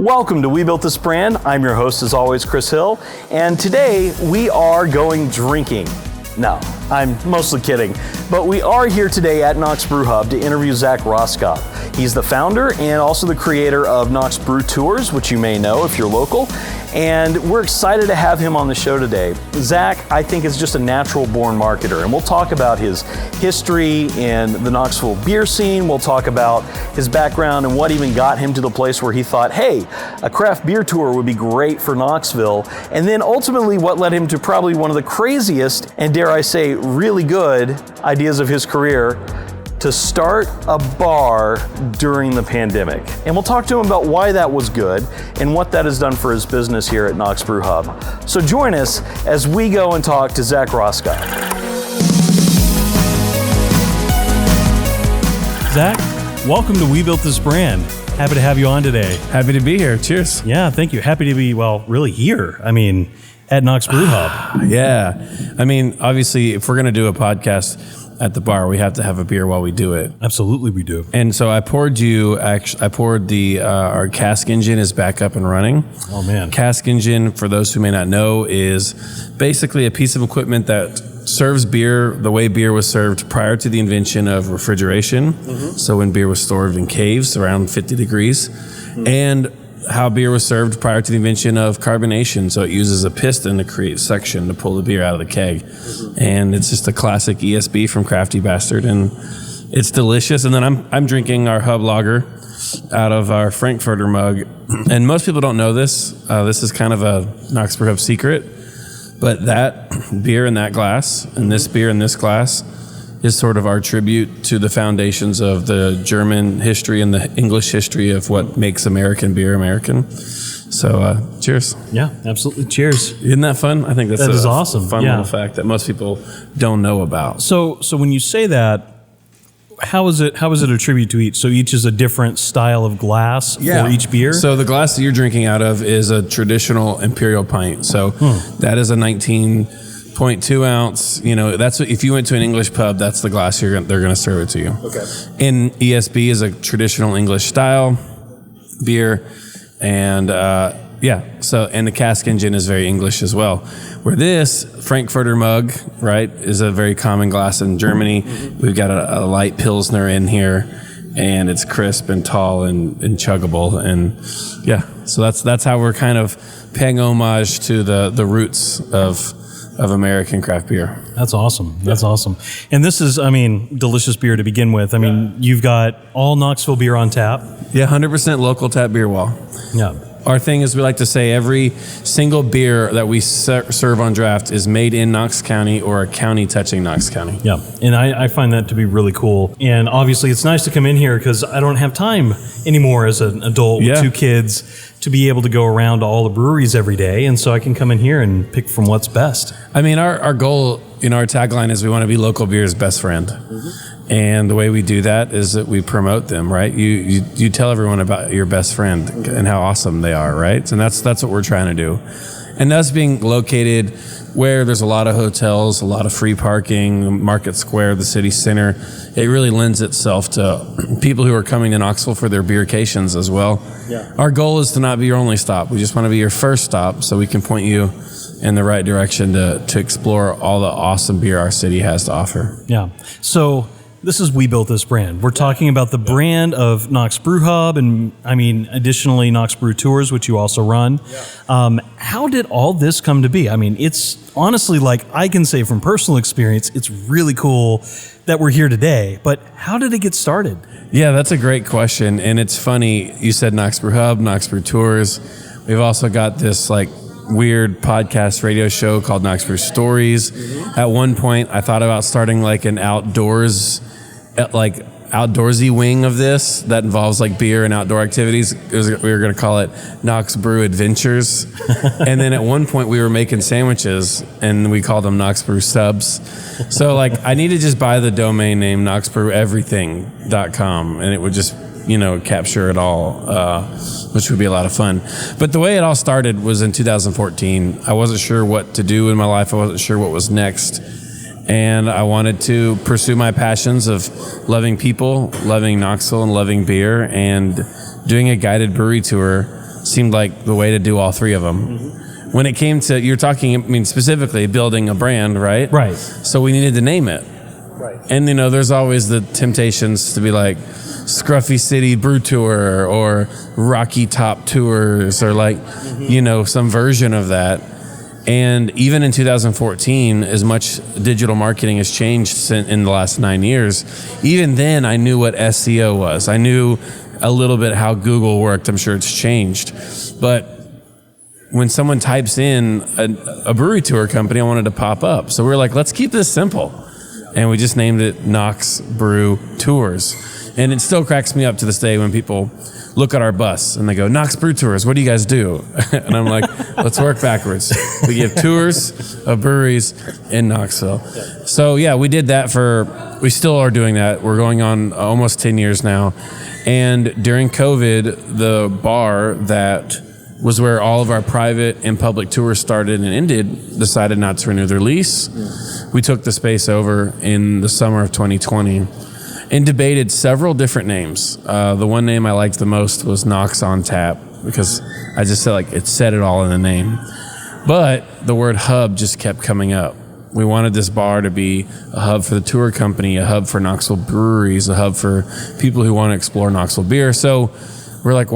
Welcome to We Built This Brand. I'm your host, as always, Chris Hill, and today we are going drinking. No, I'm mostly kidding, but we are here today at Knox Brew Hub to interview Zack Roskop. He's the founder and also the creator of Knox Brew Tours, which you may know if you're local, and we're excited to have him on the show today. Zack, I think, is just a natural-born marketer, and we'll talk about his history in the Knoxville beer scene. We'll talk about his background and what even got him to the place where he thought, hey, a craft beer tour would be great for Knoxville, and then ultimately what led him to probably one of the craziest, and dare I say, really good ideas of his career, to start a bar during the pandemic. And we'll talk to him about why that was good and what that has done for his business here at Knox Brew Hub. So join us as we go and talk to Zack Roskop. Zack, welcome to We Built This Brand. Happy to have you on today. Happy to be here. Cheers. Yeah, thank you. Happy to be, really here. I mean, at Knox Brew Hub. Yeah. I mean, obviously, if we're going to do a podcast at the bar, we have to have a beer while we do it. Absolutely, we do. And so I poured our cask engine is back up and running. Oh, man. Cask engine, for those who may not know, is basically a piece of equipment that serves beer the way beer was served prior to the invention of refrigeration. Mm-hmm. So when beer was stored in caves around 50 degrees. Mm-hmm. And how beer was served prior to the invention of carbonation. So it uses a piston to create suction to pull the beer out of the keg. Mm-hmm. And it's just a classic ESB from Crafty Bastard, and it's delicious. And then I'm drinking our Hub Lager out of our Frankfurter mug. And most people don't know this. This is kind of a Knox Brew Hub secret. But that beer in that glass and this beer in this glass is sort of our tribute to the foundations of the German history and the English history of what makes American beer American. So, cheers. Yeah, absolutely. Cheers. Isn't that fun? I think that is awesome. Fun little fact that most people don't know about. So when you say that, how is it a tribute to each? So each is a different style of glass for each beer? So the glass that you're drinking out of is a traditional imperial pint. So that is a 19.2 ounce. You know, that's what, if you went to an English pub, that's the glass they're going to serve it to you. Okay. In ESB is a traditional English style beer, and and the cask engine is very English as well. Where this Frankfurter mug, right, is a very common glass in Germany. Mm-hmm. We've got a light Pilsner in here, and it's crisp and tall and chuggable, and so that's how we're kind of paying homage to the roots of American craft beer. That's awesome. That's awesome. And this is, delicious beer to begin with. You've got all Knoxville beer on tap. Yeah, 100% local tap beer wall. Yeah. Our thing is, we like to say every single beer that we serve on draft is made in Knox County or a county touching Knox County. Yeah, and I find that to be really cool. And obviously, it's nice to come in here because I don't have time anymore as an adult with two kids to be able to go around to all the breweries every day. And so I can come in here and pick from what's best. Our goal, our tagline is we want to be local beer's best friend. Mm-hmm. And the way we do that is that we promote them, right? You tell everyone about your best friend and how awesome they are, right? And that's what we're trying to do. And us being located where there's a lot of hotels, a lot of free parking, Market Square, the city center, it really lends itself to people who are coming to Knoxville for their beercations as well. Yeah. Our goal is to not be your only stop. We just want to be your first stop so we can point you in the right direction to explore all the awesome beer our city has to offer. Yeah. So this is We Built This Brand. We're talking about the brand of Knox Brew Hub and, additionally, Knox Brew Tours, which you also run. Yeah. How did all this come to be? It's honestly, I can say from personal experience, it's really cool that we're here today. But how did it get started? Yeah, that's a great question. And it's funny, you said Knox Brew Hub, Knox Brew Tours. We've also got this, weird podcast radio show called Knox Brew Stories. Mm-hmm. At one point, I thought about starting an outdoorsy wing of this that involves beer and outdoor activities. We were going to call it Knox Brew Adventures. And then at one point we were making sandwiches and we called them Knox Brew Subs. So I need to just buy the domain name knoxbreweverything.com and it would just capture it all, which would be a lot of fun. But the way it all started was in 2014. I wasn't sure what to do in my life. I wasn't sure what was next. And I wanted to pursue my passions of loving people, loving Knoxville, and loving beer, and doing a guided brewery tour seemed like the way to do all three of them. When it came to, you're talking, I mean, specifically building a brand, right? Right. So we needed to name it. Right. And, you know, there's always the temptations to be like Scruffy City Brew Tour or Rocky Top Tours or like, you know, some version of that. And even in 2014, as much digital marketing has changed in the last 9 years, even then I knew what SEO was. I knew a little bit how Google worked. I'm sure it's changed. But when someone types in a brewery tour company, I wanted to pop up. So we were like, let's keep this simple. And we just named it Knox Brew Tours. And it still cracks me up to this day when people look at our bus and they go, Knox Brew Tours, what do you guys do? And I'm like, let's work backwards. We give tours of breweries in Knoxville. So yeah, we did that we still are doing that. We're going on almost 10 years now. And during COVID, the bar that was where all of our private and public tours started and ended decided not to renew their lease. We took the space over in the summer of 2020 and debated several different names. The one name I liked the most was Knox on Tap because I just felt like it said it all in the name. But the word hub just kept coming up. We wanted this bar to be a hub for the tour company, a hub for Knoxville breweries, a hub for people who want to explore Knoxville beer. So we're like,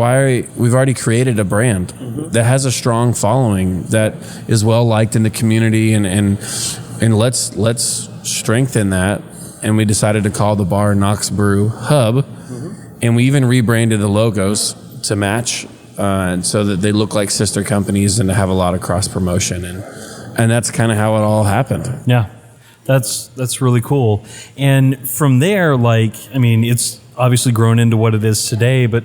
we've already created a brand that has a strong following, that is well liked in the community, and let's strengthen that. And we decided to call the bar Knox Brew Hub, and we even rebranded the logos to match, and so that they look like sister companies and to have a lot of cross promotion, and that's kind of how it all happened. Yeah, that's really cool. And from there, like, I mean, it's obviously grown into what it is today, but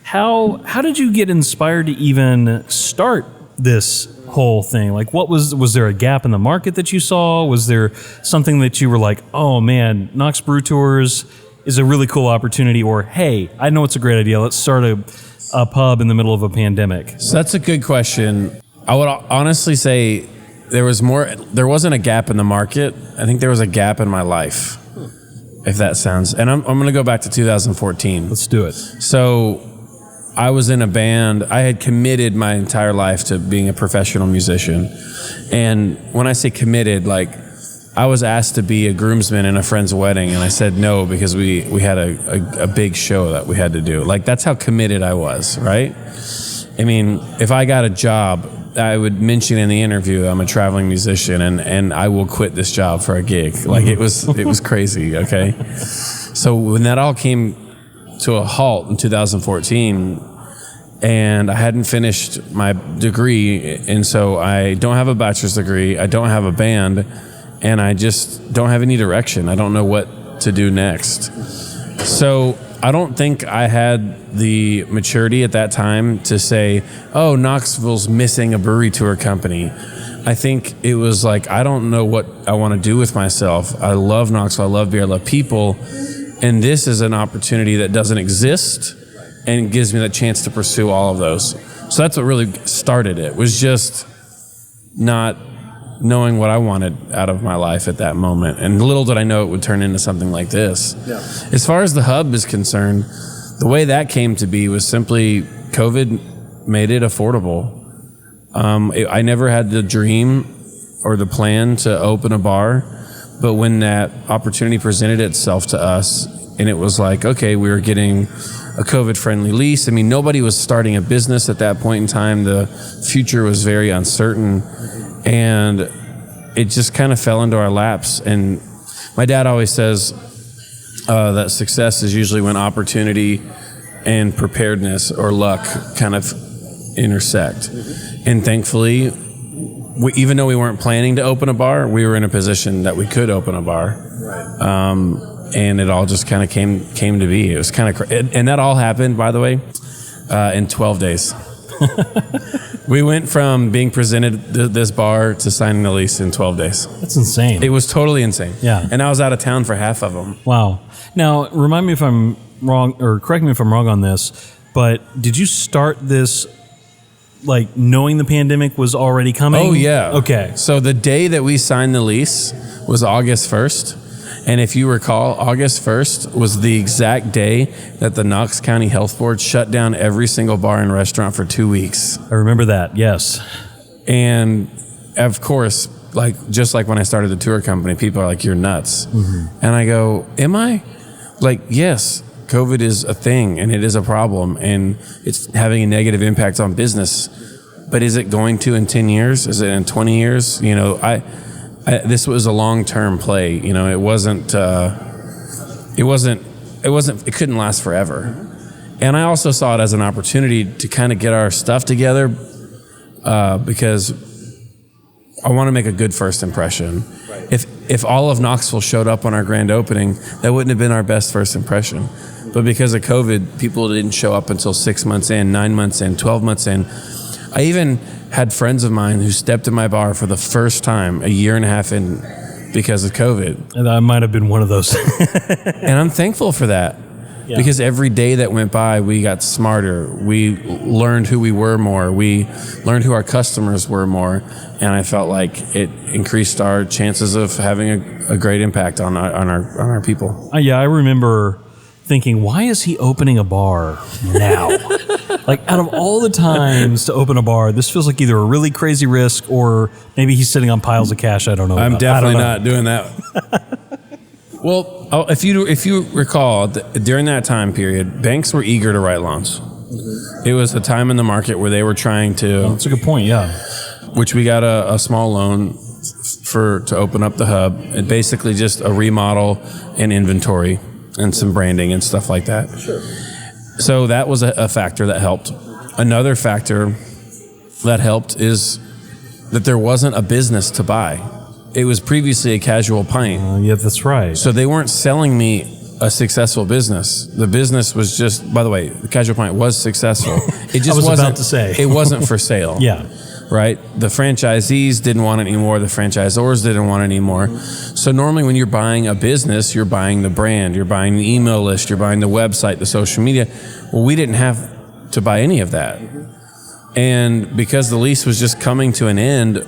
how did you get inspired to even start this whole thing? Like, what was there a gap in the market that you saw? Was there something that you were like, oh man, Knox Brew Tours is a really cool opportunity, or hey, I know it's a great idea, let's start a pub in the middle of a pandemic? So that's a good question. I would honestly say there wasn't a gap in the market. I think there was a gap in my life, if that sounds, and I'm going to go back to 2014. Let's do it. So I was in a band. I had committed my entire life to being a professional musician. And when I say committed, like, I was asked to be a groomsman in a friend's wedding, and I said no because we had a big show that we had to do. Like, that's how committed I was, right? I mean, if I got a job, I would mention in the interview I'm a traveling musician and I will quit this job for a gig. Like, it was crazy, okay? So when that all came to a halt in 2014, and I hadn't finished my degree, and so I don't have a bachelor's degree, I don't have a band, and I just don't have any direction. I don't know what to do next. So I don't think I had the maturity at that time to say, oh, Knoxville's missing a brewery tour company. I think it was like, I don't know what I want to do with myself. I love Knoxville, I love beer, I love people. And this is an opportunity that doesn't exist and gives me the chance to pursue all of those. So that's what really started it, was just not knowing what I wanted out of my life at that moment. And little did I know it would turn into something like this. Yeah. As far as the hub is concerned, the way that came to be was simply COVID made it affordable. I never had the dream or the plan to open a bar. But when that opportunity presented itself to us, and it was like, okay, we were getting a COVID-friendly lease. I mean, nobody was starting a business at that point in time. The future was very uncertain, and it just kind of fell into our laps. And my dad always says that success is usually when opportunity and preparedness or luck kind of intersect. And thankfully, even though we weren't planning to open a bar, we were in a position that we could open a bar. Right. And it all just kind of came to be. It was kind of and that all happened, by the way, in 12 days. We went from being presented this bar to signing the lease in 12 days. That's insane. It was totally insane. Yeah. And I was out of town for half of them. Wow. Now, remind me if I'm wrong, or correct me if I'm wrong on this, but did you start this like knowing the pandemic was already coming? Oh, yeah. Okay. So the day that we signed the lease was August 1st. And if you recall, August 1st was the exact day that the Knox County Health Board shut down every single bar and restaurant for 2 weeks. I remember that, yes. And of course, just like when I started the tour company, people are like, "You're nuts." Mm-hmm. And I go, "Am I?" Like, yes, COVID is a thing and it is a problem and it's having a negative impact on business. But is it going to in 10 years? Is it in 20 years? You know, this was a long-term play. You know, it couldn't last forever. And I also saw it as an opportunity to kind of get our stuff together because I want to make a good first impression. Right. If all of Knoxville showed up on our grand opening, that wouldn't have been our best first impression. But because of COVID, people didn't show up until 6 months in, 9 months in, 12 months in. I even had friends of mine who stepped in my bar for the first time a year and a half in because of COVID. And I might have been one of those. And I'm thankful for that. Yeah. Because every day that went by, we got smarter. We learned who we were more. We learned who our customers were more. And I felt like it increased our chances of having a great impact on our people. Yeah, I remember thinking, why is he opening a bar now? Like, out of all the times to open a bar, this feels like either a really crazy risk or maybe he's sitting on piles of cash. I don't know. I'm definitely not doing that. Well, if you recall, during that time period, banks were eager to write loans. Mm-hmm. It was a time in the market where they were trying to... Well, that's a good point, yeah. Which we got a small loan to open up the hub, and basically just a remodel and inventory and some branding and stuff like that. Sure. So that was a factor that helped. Another factor that helped is that there wasn't a business to buy. It was previously a casual pint. Yeah, that's right. So they weren't selling me a successful business. The business was just, by the way, the casual pint was successful. It just wasn't, about to say. It wasn't for sale. Yeah. Right? The franchisees didn't want it anymore. The franchisors didn't want it anymore. So normally when you're buying a business, you're buying the brand, you're buying the email list, you're buying the website, the social media. Well, we didn't have to buy any of that. And because the lease was just coming to an end,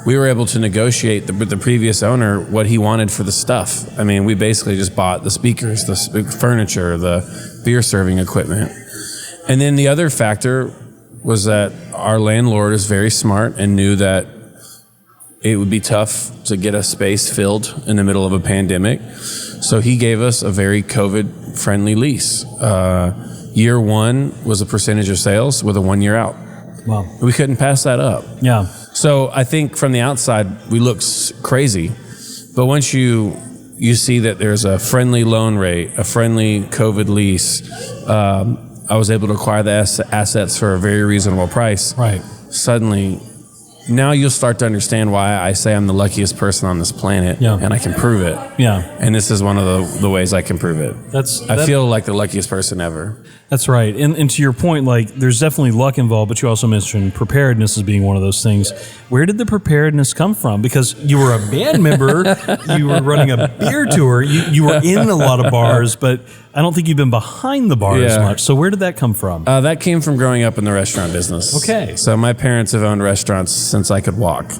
we were able to negotiate with the previous owner what he wanted for the stuff. I mean, we basically just bought the speakers, the furniture, the beer serving equipment. And then the other factor was that our landlord is very smart and knew that it would be tough to get a space filled in the middle of a pandemic. So he gave us a very COVID-friendly lease. Year one was a percentage of sales with a 1 year out. Wow. We couldn't pass that up. Yeah. So I think from the outside, we look crazy. But once you see that there's a friendly loan rate, a friendly COVID lease, I was able to acquire the assets for a very reasonable price. Right. Suddenly, now you'll start to understand why I say I'm the luckiest person on this planet, and I can prove it. Yeah. And this is one of the ways I can prove it. I feel like the luckiest person ever. That's right. And to your point, like, there's definitely luck involved, but you also mentioned preparedness as being one of those things. Where did the preparedness come from? Because you were a band member, you were running a beer tour, you were in a lot of bars, but I don't think you've been behind the bar as much. So where did that come from? That came from growing up in the restaurant business. Okay. So my parents have owned restaurants since I could walk.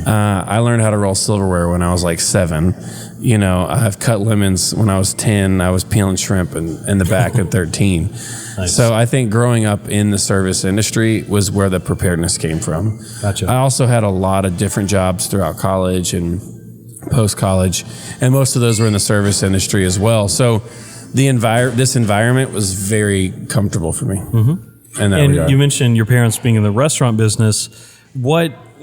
I learned how to roll silverware when I was like 7. You know, I've cut lemons when I was 10. I was peeling shrimp in the back at 13. Nice. So I think growing up in the service industry was where the preparedness came from. Gotcha. I also had a lot of different jobs throughout college and post-college, and most of those were in the service industry as well. So this environment was very comfortable for me. Mm-hmm. And you mentioned your parents being in the restaurant business.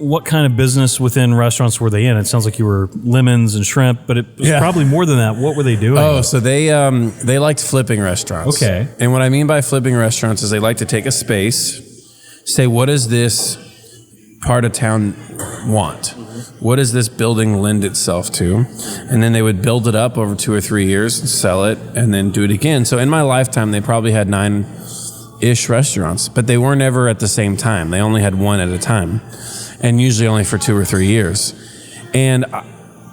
What kind of business within restaurants were they in? It sounds like you were lemons and shrimp, but it was probably more than that. What were they doing? Oh, so they liked flipping restaurants. Okay. And what I mean by flipping restaurants is they like to take a space, say, what does this part of town want? What does this building lend itself to? And then they would build it up over 2 or 3 years, sell it, and then do it again. So in my lifetime, they probably had 9-ish restaurants, but they were never at the same time. They only had one at a time, and usually only for 2 or 3 years. And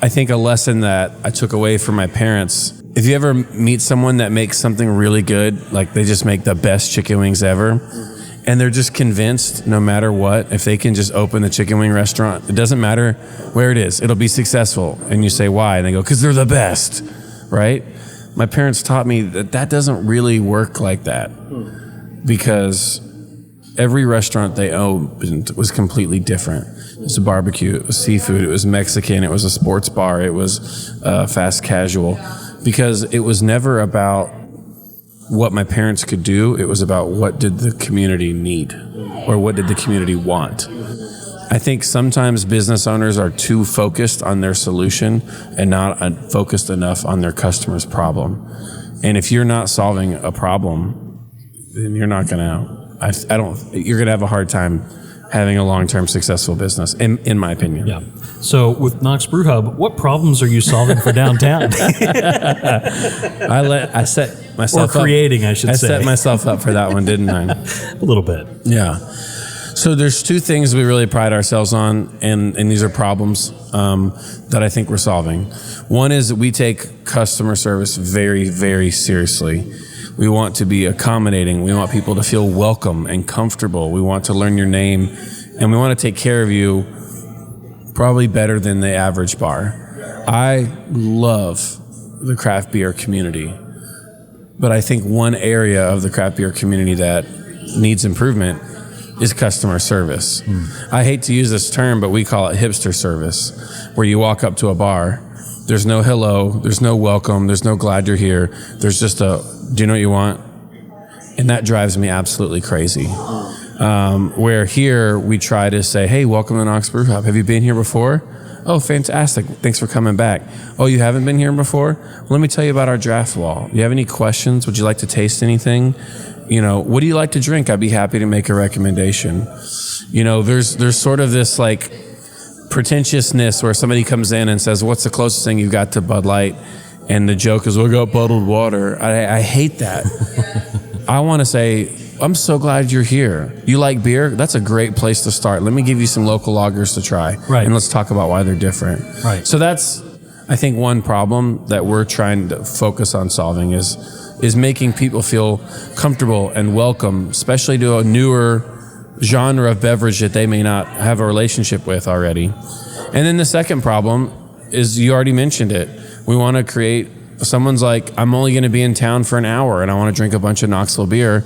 I think a lesson that I took away from my parents, if you ever meet someone that makes something really good, like they just make the best chicken wings ever, And they're just convinced no matter what, if they can just open the chicken wing restaurant, it doesn't matter where it is, it'll be successful. And you say, why? And they go, because they're the best, right? My parents taught me that doesn't really work like that, because every restaurant they opened was completely different. It was a barbecue, it was seafood, it was Mexican, it was a sports bar, it was fast casual, because it was never about what my parents could do. It was about what did the community need, or what did the community want. I think sometimes business owners are too focused on their solution and not focused enough on their customer's problem. And if you're not solving a problem, then you're not gonna, you're gonna have a hard time having a long-term successful business, in my opinion. Yeah. So with Knox Brew Hub, what problems are you solving for downtown? I set myself or creating, up. I should say. I set myself up for that one, didn't I? A little bit. Yeah. So there's two things we really pride ourselves on, and these are problems that I think we're solving. One is that we take customer service very, very seriously. We want to be accommodating. We want people to feel welcome and comfortable. We want to learn your name, and we want to take care of you probably better than the average bar. I love the craft beer community, but I think one area of the craft beer community that needs improvement is customer service. I hate to use this term, but we call it hipster service, where you walk up to a bar, there's no hello, there's no welcome, there's no glad you're here, there's just a, do you know what you want? And that drives me absolutely crazy. Where here we try to say, hey, welcome to Knox Brew Hub. Have you been here before? Oh, fantastic. Thanks for coming back. Oh, you haven't been here before? Well, let me tell you about our draft wall. You have any questions? Would you like to taste anything? You know, what do you like to drink? I'd be happy to make a recommendation. You know, there's sort of this like pretentiousness where somebody comes in and says, what's the closest thing you've got to Bud Light? And the joke is, we got bottled water. I hate that. I want to say, I'm so glad you're here. You like beer? That's a great place to start. Let me give you some local lagers to try. Right. And let's talk about why they're different. Right. So that's, I think, one problem that we're trying to focus on solving is making people feel comfortable and welcome, especially to a newer genre of beverage that they may not have a relationship with already. And then the second problem is, you already mentioned it. We want to create, someone's like, I'm only going to be in town for an hour and I want to drink a bunch of Knoxville beer,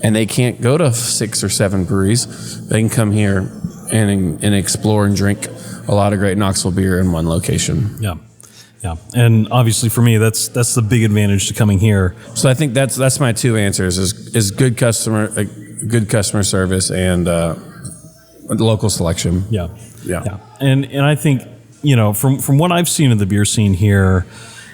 and they can't go to 6 or 7 breweries. They can come here and explore and drink a lot of great Knoxville beer in one location. Yeah. Yeah. And obviously for me, that's the big advantage to coming here. So I think that's my two answers is good customer service and local selection. Yeah. Yeah. Yeah. And I think, you know, from what I've seen of the beer scene here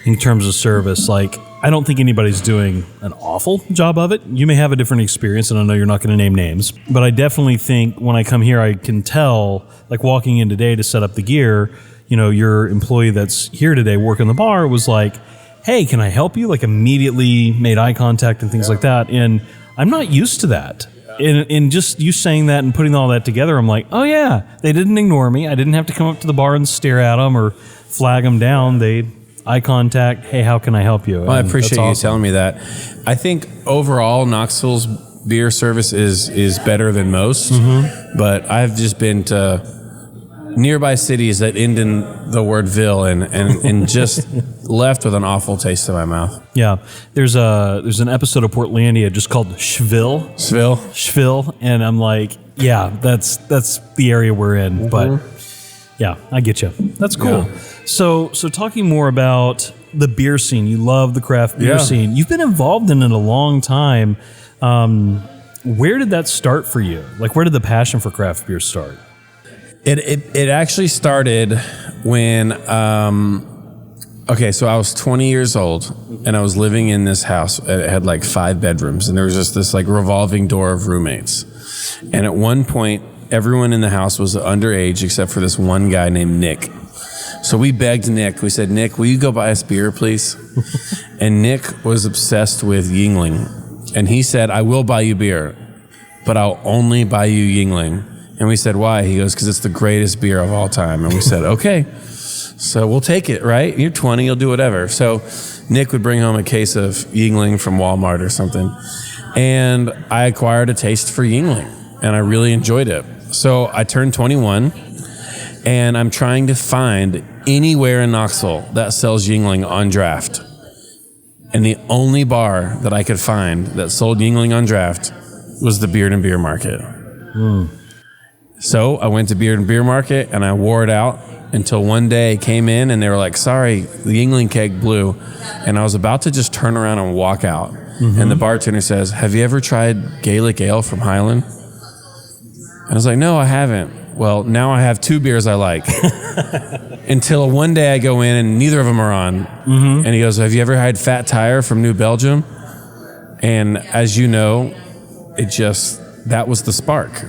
in terms of service, like, I don't think anybody's doing an awful job of it. You may have a different experience, and I know you're not going to name names, but I definitely think when I come here, I can tell, like walking in today to set up the gear, you know, your employee that's here today working the bar was like, hey, can I help you? Like immediately made eye contact and things like that. And I'm not used to that. And just you saying that and putting all that together, I'm like, oh yeah, they didn't ignore me. I didn't have to come up to the bar and stare at them or flag them down. They eye contact. Hey, how can I help you? Well, I appreciate you telling me that. I think overall Knoxville's beer service is better than most, but I've just been to nearby cities that end in the word "ville" and just left with an awful taste in my mouth. Yeah, there's an episode of Portlandia just called Schville, and I'm like, yeah, that's the area we're in. But yeah, I get you. That's cool. Yeah. So talking more about the beer scene, you love the craft beer scene. You've been involved in it a long time. Where did that start for you? Like, where did the passion for craft beer start? It actually started when, so I was 20 years old and I was living in this house. It had like 5 bedrooms and there was just this like revolving door of roommates. And at one point, everyone in the house was underage except for this one guy named Nick. So we begged Nick. We said, Nick, will you go buy us beer, please? And Nick was obsessed with Yuengling. And he said, I will buy you beer, but I'll only buy you Yuengling. And we said, why? He goes, because it's the greatest beer of all time. And we said, okay, so we'll take it, right? You're 20, you'll do whatever. So Nick would bring home a case of Yuengling from Walmart or something. And I acquired a taste for Yuengling. and I really enjoyed it. So I turned 21, and I'm trying to find anywhere in Knoxville that sells Yuengling on draft. And the only bar that I could find that sold Yuengling on draft was the Beard and Beer Market. So I went to Beard and Beer Market, and I wore it out until one day came in, and they were like, sorry, the Yuengling keg blew. And I was about to just turn around and walk out. And the bartender says, have you ever tried Gaelic Ale from Highland? And I was like, no, I haven't. Well, now I have 2 beers I like. Until one day I go in and neither of them are on. And he goes, have you ever had Fat Tire from New Belgium? And as you know, that was the spark.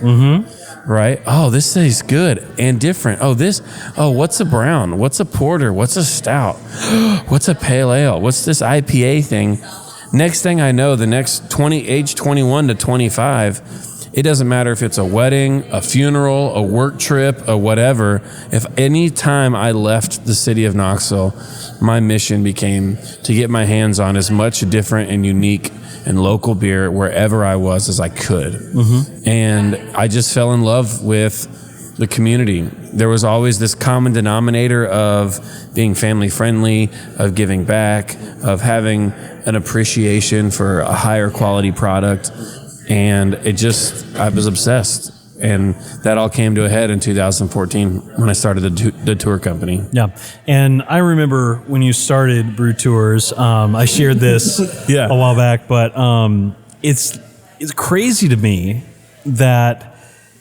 Right? Oh, this tastes good and different. What's a brown? What's a porter? What's a stout? What's a pale ale? What's this IPA thing? Next thing I know, the next age 21 to 25, it doesn't matter if it's a wedding, a funeral, a work trip, or whatever. If any time I left the city of Knoxville, my mission became to get my hands on as much different and unique and local beer wherever I was as I could. And I just fell in love with the community. There was always this common denominator of being family friendly, of giving back, of having an appreciation for a higher quality product. And I was obsessed. And that all came to a head in 2014 when I started the tour company. Yeah. And I remember when you started Brew Tours, I shared this a while back, but it's crazy to me that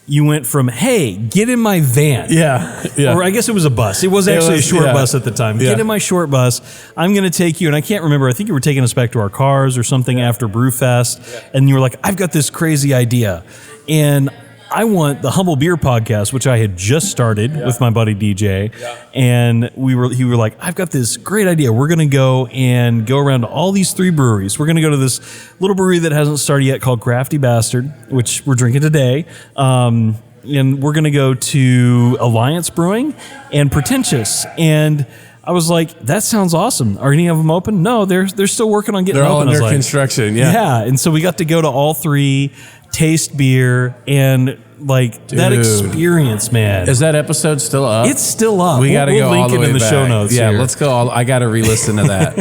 you went from, hey, get in my van. Yeah. Or I guess it was a bus. It was actually a short bus at the time. Get in my short bus. I'm going to take you. And I can't remember. I think you were taking us back to our cars or something after Brewfest. And you were like, I've got this crazy idea. And I want the Humble Beer podcast, which I had just started with my buddy DJ. And he were like, I've got this great idea. We're going to go around to all these 3 breweries. We're going to go to this little brewery that hasn't started yet called Crafty Bastard, which we're drinking today. And we're going to go to Alliance Brewing and Pretentious. And I was like, that sounds awesome. Are any of them open? No, they're still working on getting open. They're all under construction. Yeah. And so we got to go to all 3, taste beer, and that experience, man. Is that episode still up? It's still up. We got to go link all the it way in the back. show notes. Yeah, here. let's go. I got to re-listen to that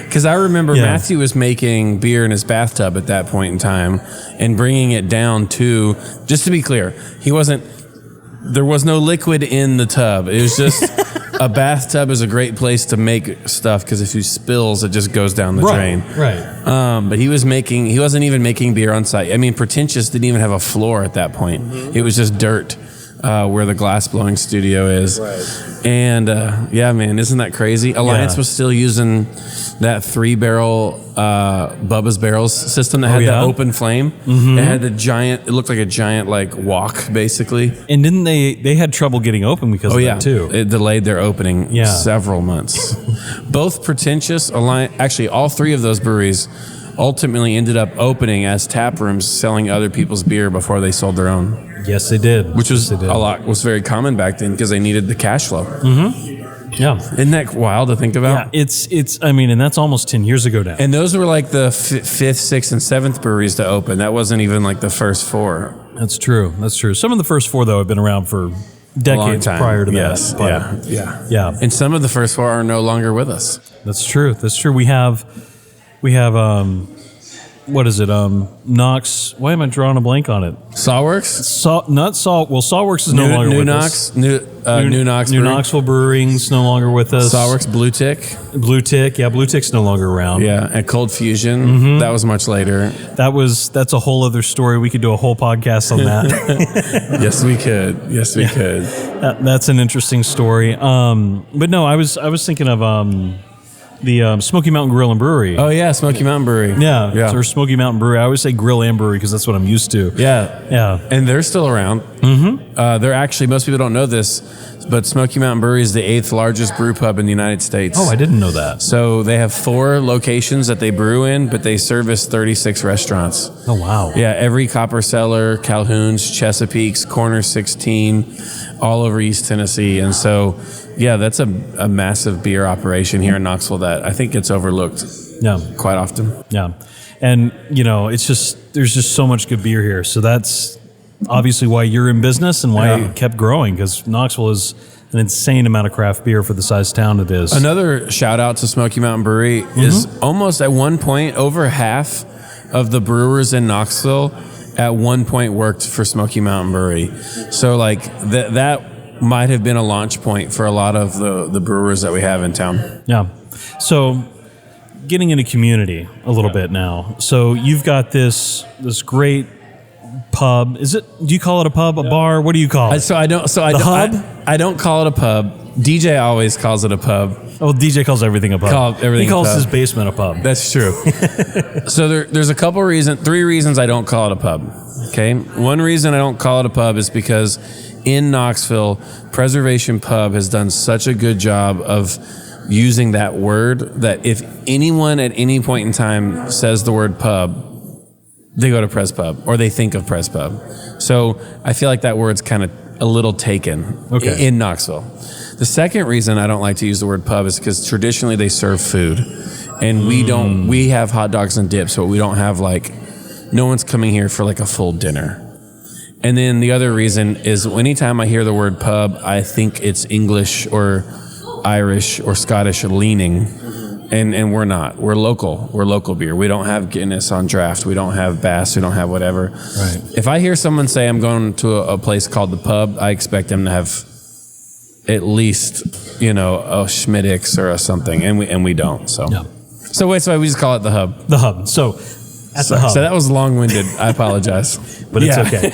because I remember Matthew was making beer in his bathtub at that point in time and bringing it down to. Just to be clear, there was no liquid in the tub. It was just a bathtub is a great place to make stuff because if you spills, it just goes down the drain. Right. But he wasn't even making beer on site. I mean, Pretentious didn't even have a floor at that point. It was just dirt where the glass blowing studio is. Right. And man, isn't that crazy? Alliance was still using that 3-barrel Bubba's Barrels system that had the open flame. It had it looked like a giant wok basically. And didn't they had trouble getting open because of that too? It delayed their opening several months. Both Pretentious, Alliance, actually all 3 of those breweries ultimately ended up opening as tap rooms selling other people's beer before they sold their own. Yes, they did. Which was was very common back then because they needed the cash flow. Yeah. Isn't that wild to think about? Yeah, and that's almost 10 years ago now. And those were like the 5th, 6th, and 7th breweries to open. That wasn't even like the first 4. That's true. Some of the first 4, though, have been around for decades prior to that. Yeah. And some of the first 4 are no longer with us. That's true. We have what is it? Knox. Why am I drawing a blank on it? Sawworks? Not Saw. Well, Sawworks is no longer with us. New Knox. New Knoxville Brewing's no longer with us. Sawworks, Blue Tick. Yeah, Blue Tick's no longer around. Yeah, and Cold Fusion. That was much later. That's a whole other story. We could do a whole podcast on that. Yes, we could. That's an interesting story. But no, I was thinking of the Smoky Mountain Grill and Brewery. Oh yeah, Smoky Mountain Brewery. Yeah. Or Smoky Mountain Brewery. I always say grill and brewery because that's what I'm used to. Yeah. And they're still around. They're actually, most people don't know this, but Smoky Mountain Brewery is the 8th largest brew pub in the United States. Oh, I didn't know that. So they have 4 locations that they brew in, but they service 36 restaurants. Oh, wow. Yeah, every Copper Cellar, Calhoun's, Chesapeake's, Corner 16, all over East Tennessee. And so, yeah, that's a massive beer operation here in Knoxville that I think gets overlooked quite often. Yeah. And, there's just so much good beer here. So that's obviously why you're in business and why it kept growing, because Knoxville is an insane amount of craft beer for the size town it is. Another shout out to Smoky Mountain Brewery is almost at one point over half of the brewers in Knoxville at one point worked for Smoky Mountain Brewery. So like that might have been a launch point for a lot of the brewers that we have in town. Yeah. So getting into community a little bit now. So you've got this great pub. Do you call it a pub, a bar? What do you call it? I don't call it a pub. DJ always calls it a pub. Oh, DJ calls everything a pub. He calls his basement a pub. That's true. So there's three reasons I don't call it a pub. Okay. One reason I don't call it a pub is because in Knoxville, Preservation Pub has done such a good job of using that word that if anyone at any point in time says the word pub, they go to Pres Pub or they think of Pres Pub. So I feel like that word's kind of a little taken in Knoxville. The second reason I don't like to use the word pub is because traditionally they serve food and we have hot dogs and dips, but we don't have no one's coming here for like a full dinner. And then the other reason is anytime I hear the word pub, I think it's English or Irish or Scottish leaning. And we're not. We're local. We're local beer. We don't have Guinness on draft. We don't have Bass. We don't have whatever. Right. If I hear someone say I'm going to a place called the pub, I expect them to have at least, a Schmiddix or a something, and we don't. So so we just call it the hub. The hub. So at the hub. So that was long-winded. I apologize. But it's okay.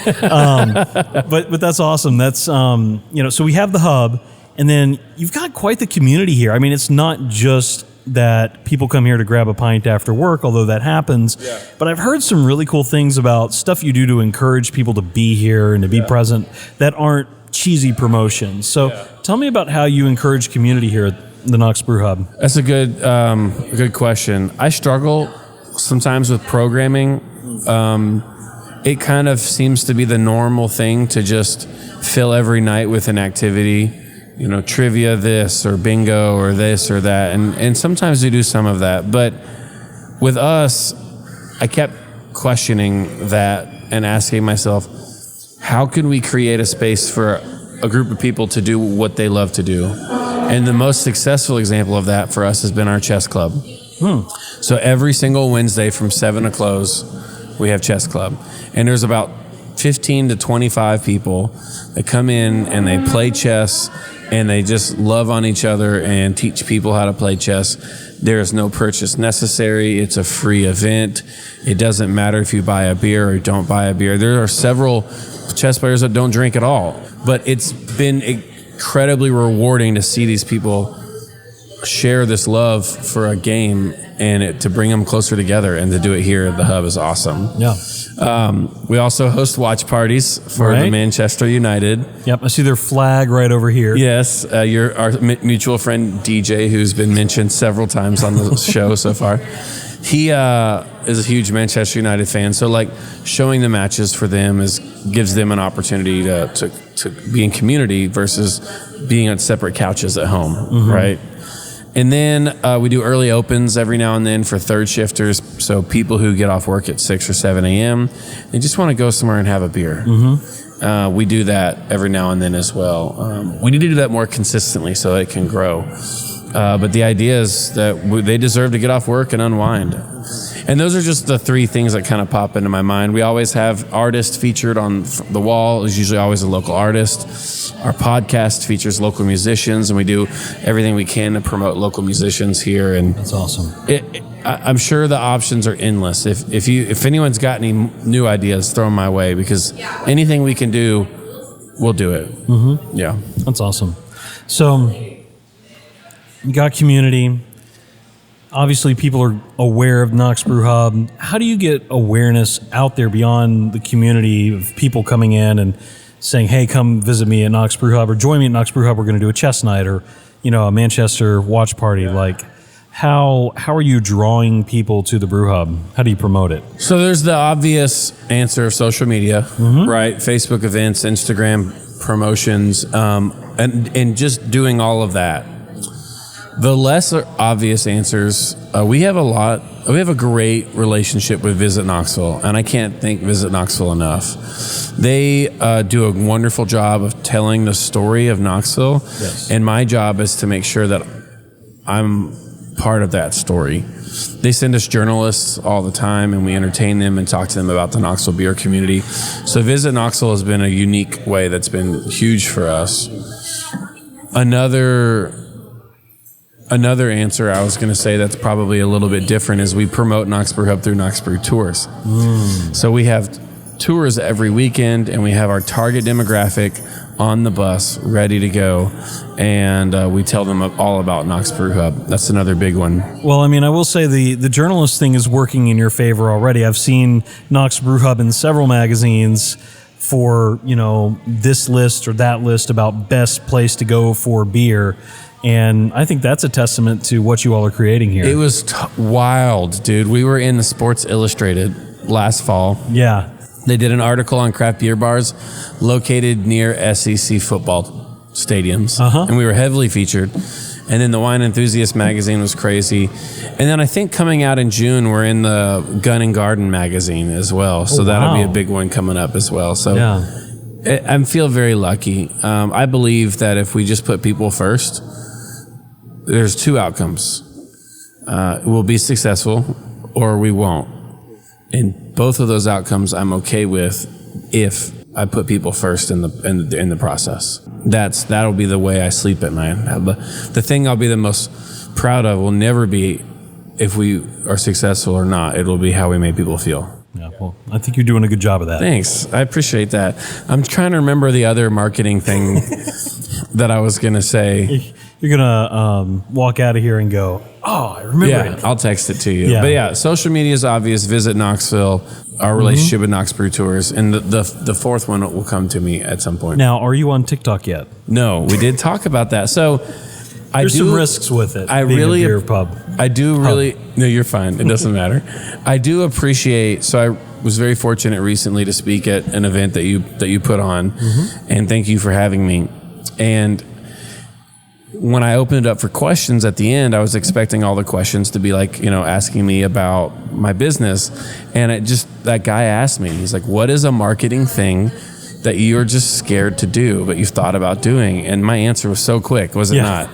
But that's awesome. That's so we have the hub, and then you've got quite the community here. I mean, it's not just that people come here to grab a pint after work, although that happens. Yeah. But I've heard some really cool things about stuff you do to encourage people to be here and to be present that aren't cheesy promotions. So tell me about how you encourage community here at the Knox Brew Hub. That's a good question. I struggle sometimes with programming. It kind of seems to be the normal thing to just fill every night with an activity. Trivia this or bingo or this or that. And sometimes we do some of that. But with us, I kept questioning that and asking myself, how can we create a space for a group of people to do what they love to do? And the most successful example of that for us has been our chess club. So every single Wednesday from 7 to close, we have chess club. And there's about 15 to 25 people that come in and they play chess and they just love on each other and teach people how to play chess. There is no purchase necessary. It's a free event. It doesn't matter if you buy a beer or don't buy a beer. There are several chess players that don't drink at all, but it's been incredibly rewarding to see these people share this love for a game and to bring them closer together, and to do it here at the Hub is awesome. Yeah. We also host watch parties for the Manchester United. Yep, I see their flag right over here. Yes, our mutual friend DJ, who's been mentioned several times on the show so far. He is a huge Manchester United fan, so showing the matches for them gives them an opportunity to be in community versus being on separate couches at home, right? And then we do early opens every now and then for third shifters, so people who get off work at 6 or 7 a.m., they just want to go somewhere and have a beer. We do that every now and then as well. We need to do that more consistently so it can grow. But the idea is that they deserve to get off work and unwind. And those are just the three things that kind of pop into my mind. We always have artists featured on the wall. There's usually always a local artist. Our podcast features local musicians, and we do everything we can to promote local musicians here. And that's awesome. I'm sure the options are endless. If anyone's got any new ideas, throw them my way, because anything we can do, we'll do it. Yeah, that's awesome. So you got community. Obviously, people are aware of Knox Brew Hub. How do you get awareness out there beyond the community of people coming in and saying, hey, come visit me at Knox Brew Hub or join me at Knox Brew Hub. We're going to do a chess night or, a Manchester watch party. How are you drawing people to the Brew Hub? How do you promote it? So there's the obvious answer of social media, right? Facebook events, Instagram promotions, and just doing all of that. The less obvious answers, we have a great relationship with Visit Knoxville, and I can't thank Visit Knoxville enough. They do a wonderful job of telling the story of Knoxville, Yes. and my job is to make sure that I'm part of that story. They send us journalists all the time, and we entertain them and talk to them about the Knoxville beer community. So Visit Knoxville has been a unique way that's been huge for us. Another answer I was going to say that's probably a little bit different is we promote Knox Brew Hub through Knox Brew Tours. So we have tours every weekend, and we have our target demographic on the bus ready to go, and we tell them all about Knox Brew Hub. That's another big one. Well, I mean, I will say the journalist thing is working in your favor already. I've seen Knox Brew Hub in several magazines for, this list or that list about best place to go for beer. And I think that's a testament to what you all are creating here. It was wild, dude. We were in the Sports Illustrated last fall. Yeah. They did an article on craft beer bars located near SEC football stadiums. And we were heavily featured. And then the Wine Enthusiast magazine was crazy. And then I think coming out in June, we're in the Gun and Garden magazine as well. So that'll be a big one coming up as well. So I feel very lucky. I believe that if we just put people first, there's two outcomes. We'll be successful or we won't. And both of those outcomes I'm okay with if I put people first in the process. That'll be the way I sleep at night. The thing I'll be the most proud of will never be if we are successful or not. It'll be how we make people feel. Yeah, well, I think you're doing a good job of that. Thanks. I appreciate that. I'm trying to remember the other marketing thing that I was going to say. You're going to walk out of here and go, oh, I remember it. I'll text it to you. Yeah. But yeah, social media is obvious. Visit Knoxville, our relationship with Knox Brew Tours. And the fourth one will come to me at some point. Now, are you on TikTok yet? No, we did talk about that. So There's some risks with it. I being really, a beer pub. I do really, no, you're fine. It doesn't matter. I do appreciate, so I was very fortunate recently to speak at an event that you put on. And thank you for having me. And when I opened it up for questions at the end, I was expecting all the questions to be like, asking me about my business. And that guy asked me, he's like, what is a marketing thing that you're just scared to do, but you've thought about doing? And my answer was so quick, was it not?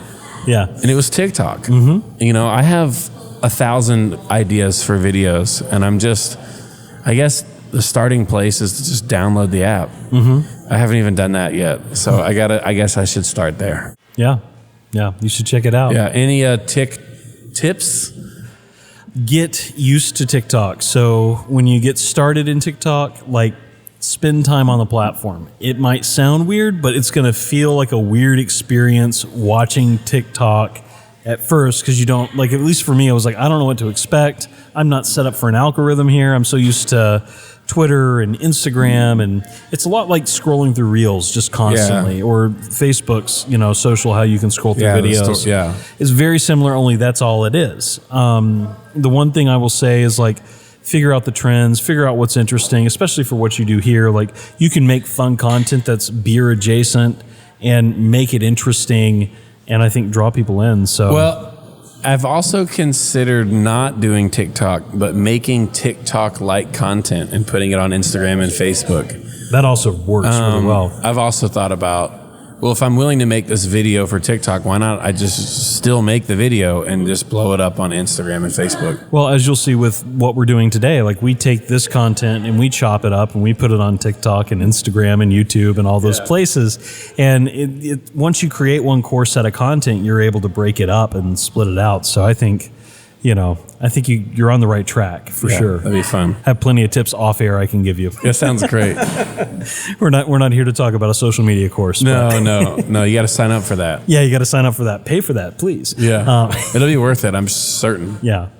Yeah. And it was TikTok. I have 1,000 ideas for videos, and I guess the starting place is to just download the app. I haven't even done that yet. So I guess I should start there. Yeah. Yeah, you should check it out. Yeah. Any tips? Get used to TikTok. So when you get started in TikTok, spend time on the platform. It might sound weird, but it's going to feel like a weird experience watching TikTok at first because you don't, at least for me, I was like, I don't know what to expect. I'm not set up for an algorithm here. I'm so used to Twitter and Instagram, and it's a lot like scrolling through Reels just constantly, or Facebook's, social, how you can scroll through videos. It's very similar, only that's all it is. The one thing I will say is figure out the trends, figure out what's interesting, especially for what you do here. You can make fun content that's beer adjacent and make it interesting, and I think draw people in. So well, I've also considered not doing TikTok, but making TikTok-like content and putting it on Instagram and Facebook. That also works really well. I've also thought about, if I'm willing to make this video for TikTok, why not I just still make the video and just blow it up on Instagram and Facebook? Well, as you'll see with what we're doing today, we take this content and we chop it up and we put it on TikTok and Instagram and YouTube and all those places. And once you create one core set of content, you're able to break it up and split it out. So I think, you're on the right track for sure. That'd be fun. Have plenty of tips off air I can give you. That sounds great. We're not here to talk about a social media course. No. You got to sign up for that. Yeah, you got to sign up for that. Pay for that, please. Yeah, it'll be worth it. I'm certain. Yeah.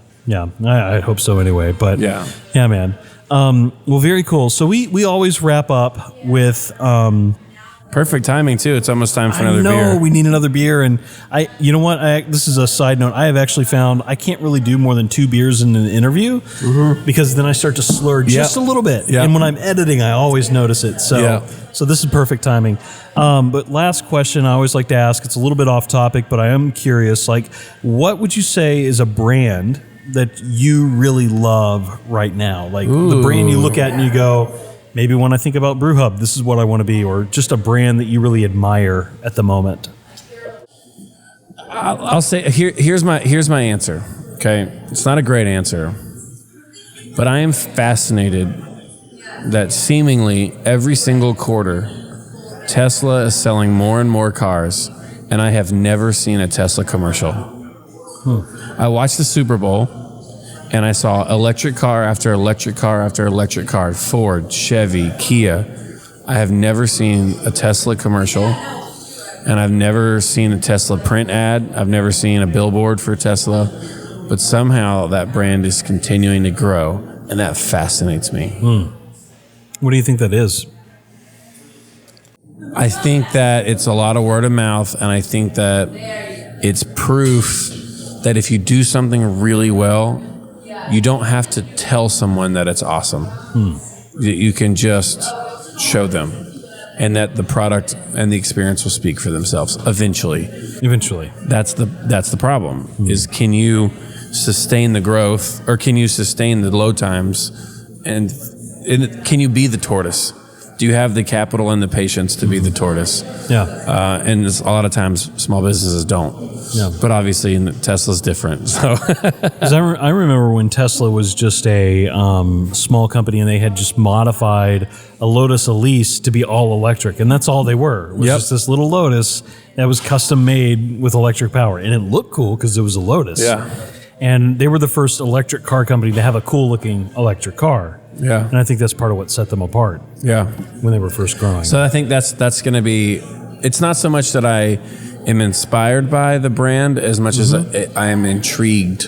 I hope so anyway. But yeah, man. Well, very cool. So we always wrap up with Perfect timing too. It's almost time for another beer. No, we need another beer. And you know what? This is a side note. I have actually found I can't really do more than 2 beers in an interview because then I start to slur just a little bit. Yep. And when I'm editing, I always notice it. So, so this is perfect timing. But last question I always like to ask, it's a little bit off topic, but I am curious, like, what would you say is a brand that you really love right now? Like the brand you look at and you go, maybe when I think about Brew Hub, this is what I want to be, or just a brand that you really admire at the moment. I'll say here's my answer. Okay, it's not a great answer, but I am fascinated that seemingly every single quarter, Tesla is selling more and more cars, and I have never seen a Tesla commercial. I watched the Super Bowl, and I saw electric car after electric car after electric car, Ford, Chevy, Kia. I have never seen a Tesla commercial, and I've never seen a Tesla print ad. I've never seen a billboard for Tesla, but somehow that brand is continuing to grow, and that fascinates me. What do you think that is? I think that it's a lot of word of mouth, and I think that it's proof that if you do something really well, you don't have to tell someone that it's awesome. You can just show them, and that the product and the experience will speak for themselves eventually. That's the problem. Is can you sustain the growth, or can you sustain the low times, and can you be the tortoise? Do you have the capital and the patience to be the tortoise? And a lot of times small businesses don't. But obviously Tesla's different. So 'Cause I remember when Tesla was just a small company, and they had just modified a Lotus Elise to be all electric, and that's all they were. It was just this little Lotus that was custom made with electric power, and it looked cool because it was a Lotus. And they were the first electric car company to have a cool looking electric car. And I think that's part of what set them apart. When they were first growing. So I think that's going to be. It's not so much that I am inspired by the brand as much as I am intrigued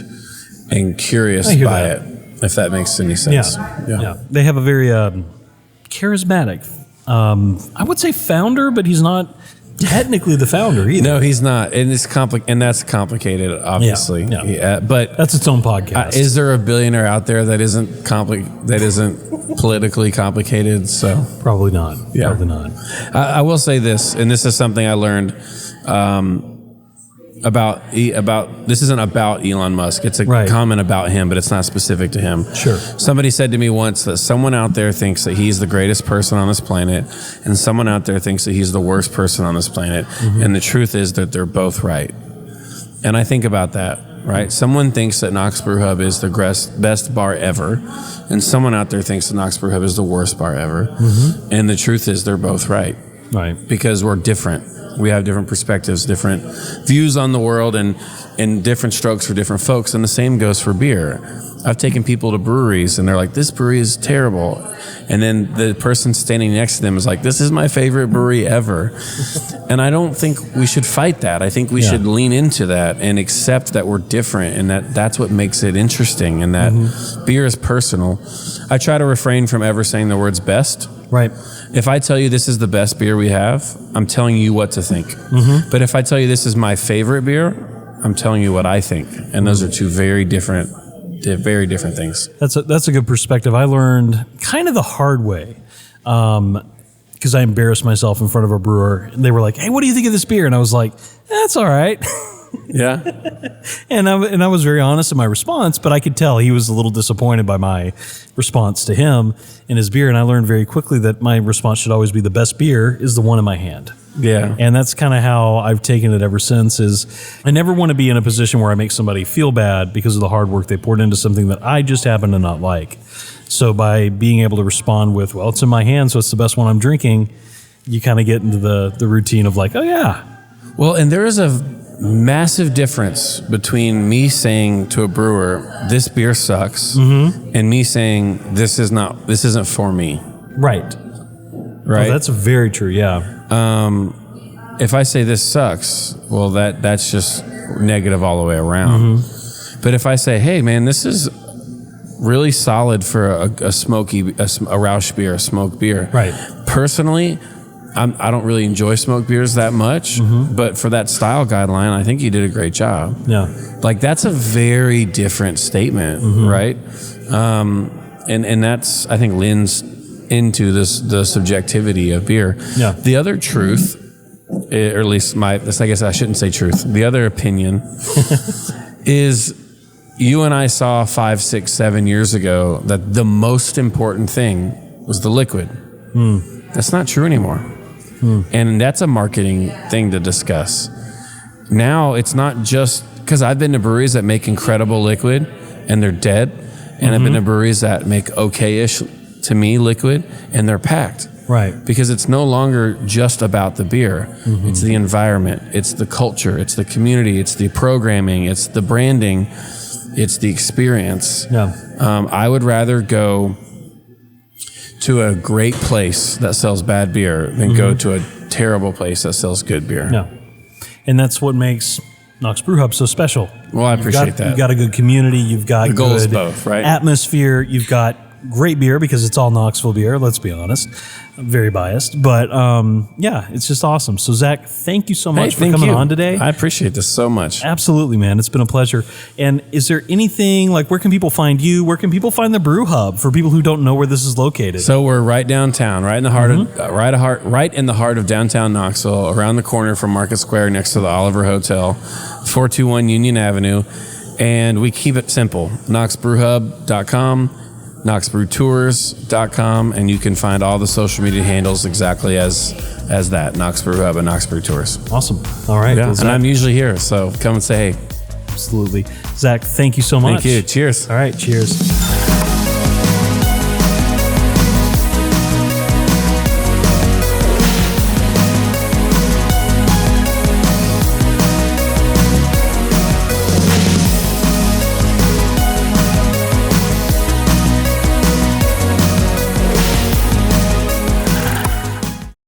and curious by it. If that makes any sense. They have a very charismatic, I would say founder, but he's not technically the founder either. No, he's not, and it's and that's complicated, obviously. But that's its own podcast. Is there a billionaire out there that isn't politically complicated? So probably not. Probably not. I will say this, and this is something I learned about. This isn't about Elon Musk. It's a comment about him, but it's not specific to him. Somebody said to me once that someone out there thinks that he's the greatest person on this planet, and someone out there thinks that he's the worst person on this planet. And the truth is that they're both right. And I think about that. Right? Someone thinks that Knox Brew Hub is the best bar ever, and someone out there thinks that Knox Brew Hub is the worst bar ever. And the truth is they're both right. Because we're different. We have different perspectives, different views on the world, and different strokes for different folks. And the same goes for beer. I've taken people to breweries, and they're like, this brewery is terrible. And then the person standing next to them is like, this is my favorite brewery ever. And I don't think we should fight that. I think we should lean into that and accept that we're different, and that's what makes it interesting, and that beer is personal. I try to refrain from ever saying the words best. If I tell you this is the best beer we have, I'm telling you what to think. But if I tell you this is my favorite beer, I'm telling you what I think. And those are two very different things. That's a good perspective. I learned kind of the hard way because I embarrassed myself in front of a brewer. And they were like, hey, what do you think of this beer? And I was like, that's all right. And I was very honest in my response, but I could tell he was a little disappointed by my response to him and his beer. And I learned very quickly that my response should always be the best beer is the one in my hand. And that's kind of how I've taken it ever since. Is I never want to be in a position where I make somebody feel bad because of the hard work they poured into something that I just happen to not like. So by being able to respond with, well, it's in my hand, so it's the best one I'm drinking, you kind of get into the routine of like, oh yeah. Well, and there is a massive difference between me saying to a brewer, this beer sucks, and me saying, this isn't for me. Right. Oh, that's very true. If I say this sucks, well, that's just negative all the way around. But if I say, hey man, this is really solid for a smoky, a Rausch beer, a smoked beer. Personally, I don't really enjoy smoked beers that much, but for that style guideline, I think you did a great job. Yeah. Like that's a very different statement, right? And that's, I think, lends into the subjectivity of beer. Yeah. The other truth, or at least I guess I shouldn't say truth. The other opinion is you and I saw 5, 6, 7 years ago that the most important thing was the liquid. That's not true anymore. And that's a marketing thing to discuss. Now it's not just because I've been to breweries that make incredible liquid and they're dead. And I've been to breweries that make okay-ish, to me, liquid, and they're packed. Right. Because it's no longer just about the beer. It's the environment. It's the culture. It's the community. It's the programming. It's the branding. It's the experience. Yeah. I would rather go to a great place that sells bad beer than go to a terrible place that sells good beer. Yeah. And that's what makes Knox Brew Hub so special. Well, I appreciate that. You've got a good community. You've got The goal is good both, right? atmosphere. You've got great beer because it's all Knoxville beer. Let's be honest. I'm very biased. But yeah, it's just awesome. So, Zach, thank you so much for coming on today. I appreciate this so much. Absolutely, man. It's been a pleasure. And is there anything, like, where can people find you? Where can people find the Brew Hub for people who don't know where this is located? So we're right downtown, right in the heart of right in the heart of downtown Knoxville, around the corner from Market Square, next to the Oliver Hotel, 421 Union Avenue, and we keep it simple. KnoxBrewHub.com, KnoxBrewTours.com, and you can find all the social media handles exactly as that, Knox Brew Hub and Knox Brew Tours. Awesome. All right. Yeah, Well, and Zach, I'm usually here, so come and say hey. absolutely. Zach, thank you so much. Thank you. Cheers. All right. Cheers.